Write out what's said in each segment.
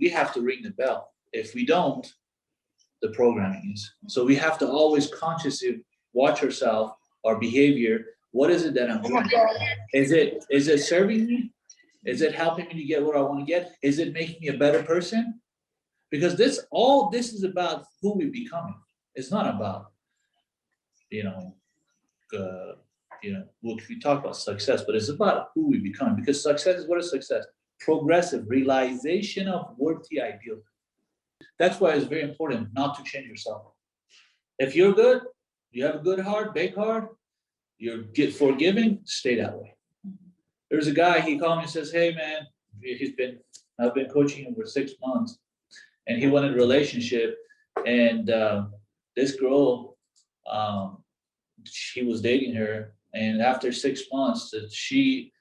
we have to ring the bell. If we don't, the programming is. So we have to always consciously watch ourselves, our behavior. What is it that I'm doing? Is it serving me? Is it helping me to get what I want to get? Is it making me a better person? Because this is about who we're becoming. It's not about, we talk about success, but it's about who we become. Because success is, what is success? Progressive realization of worthy ideal. That's why it's very important not to change yourself. If you're good, you have a good heart, big heart, you're forgiving, stay that way. There's a guy, he called me and says, hey man, I've been coaching him for 6 months, and he went in a relationship, and this girl, he was dating her, and after 6 months that she,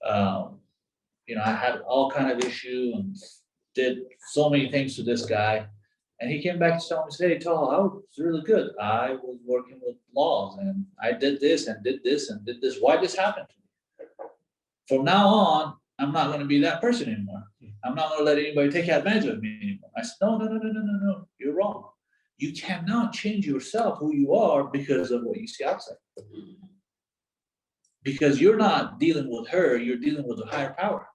I had all kind of issue and did so many things to this guy. And he came back to tell me, said, hey, Taha, I was really good. I was working with laws, and I did this and did this and did this. Why this happened to me? From now on, I'm not going to be that person anymore. I'm not going to let anybody take advantage of me anymore. I said, no, you're wrong. You cannot change yourself, who you are, because of what you see outside. Because you're not dealing with her, you're dealing with a higher power.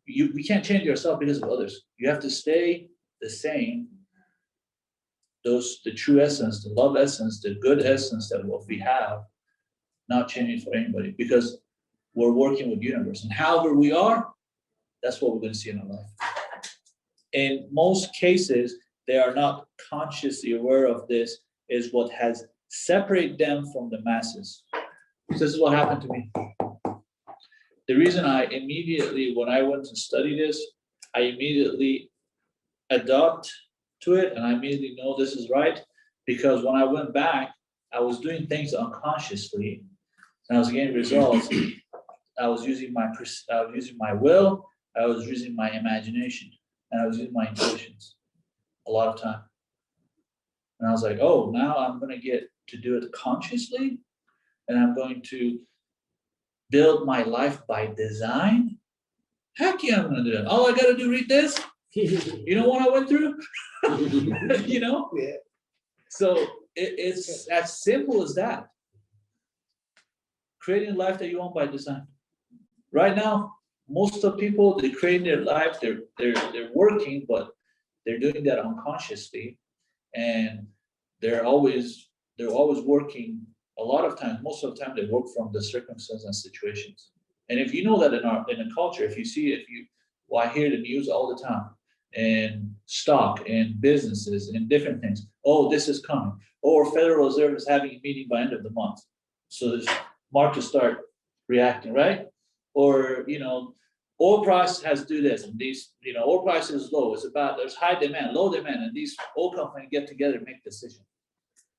We can't change yourself because of others. You have to stay the same. The true essence, the love essence, the good essence that what we have, not changing for anybody, because we're working with the universe. And however we are, that's what we're going to see in our life. In most cases, they are not consciously aware of this, is what has separated them from the masses. This is what happened to me. The reason I immediately, when I went to study this, I immediately adopt to it, and I immediately know this is right, because when I went back, I was doing things unconsciously, and I was getting results. I was using my will, I was using my imagination, and I was using my intuitions a lot of time. And I was like, oh, now I'm going to get to do it consciously, and I'm going to build my life by design. Heck yeah, I'm going to do it. All I got to do, read this. You know what I went through? Yeah. So it's as simple as that. Creating a life that you want by design. Right now, most of people, they create their life, they're working, but they're doing that unconsciously, and they're always working. A lot of times, most of the time, they work from the circumstances and situations. And if you know that in a culture, I hear the news all the time, and stock and businesses and different things. Oh, this is coming. Or Federal Reserve is having a meeting by end of the month, so the markets start reacting, right? Or oil price has to do this, and these oil price is low. It's about there's high demand, low demand, and these oil companies get together and make decisions.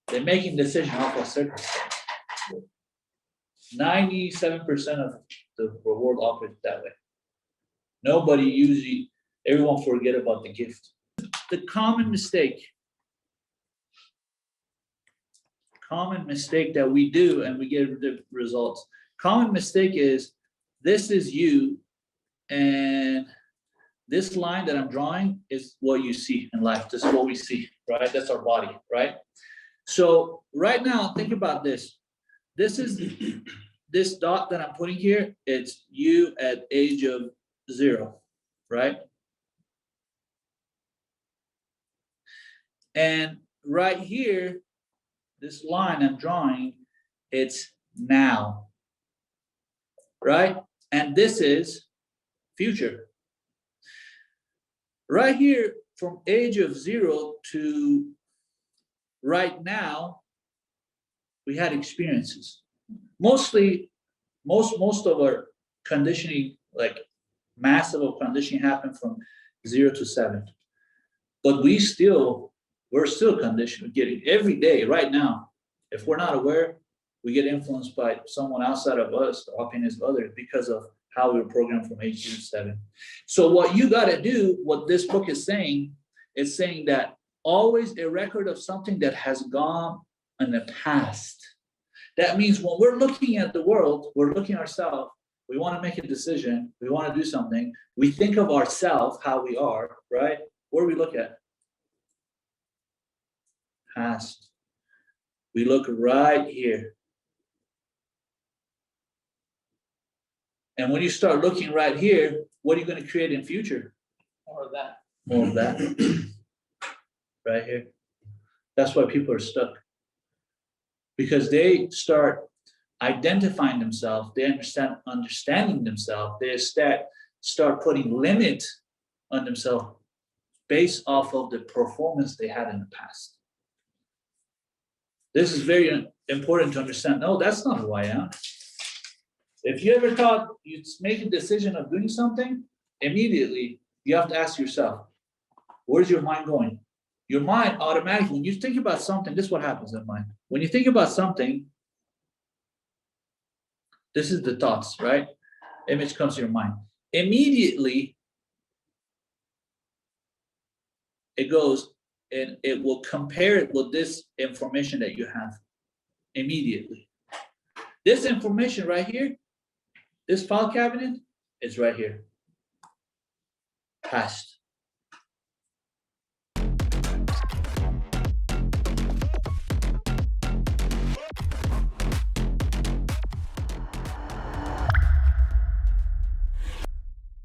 They're making decisions off of circumstances. 97% of the world operates that way. Everyone forget about the gift. The common mistake that we do and we get the results. Common mistake is, this is you, and this line that I'm drawing is what you see in life. This is what we see, right? That's our body, right? So right now, think about this. This is this dot that I'm putting here. It's you at age of 0, right? And right here, this line I'm drawing, it's now, right? And this is future. Right here, from age of 0 to right now, we had experiences. Mostly, most of our conditioning, like massive conditioning, happened from 0 to 7. But we're still conditioned, getting every day, right now. If we're not aware, we get influenced by someone outside of us, the opinions of others, because of how we were programmed from age 0 to 7. So what you got to do, what this book is saying that always a record of something that has gone in the past. That means when we're looking at the world, we're looking at ourselves, we want to make a decision, we want to do something, we think of ourselves, how we are, right? Where do we look at? Past. We look right here. And when you start looking right here, what are you going to create in future? More of that. More of that. Right here. That's why people are stuck. Because they start identifying themselves, they understanding themselves, they start putting limit on themselves based off of the performance they had in the past. This is very important to understand. No, that's not who I am. If you ever thought you'd make a decision of doing something, immediately you have to ask yourself, where's your mind going? Your mind automatically, when you think about something, this is what happens in mind. When you think about something, this is the thoughts, right? Image comes to your mind. Immediately, it goes and it will compare it with this information that you have immediately. This information right here, this file cabinet is right here. Past.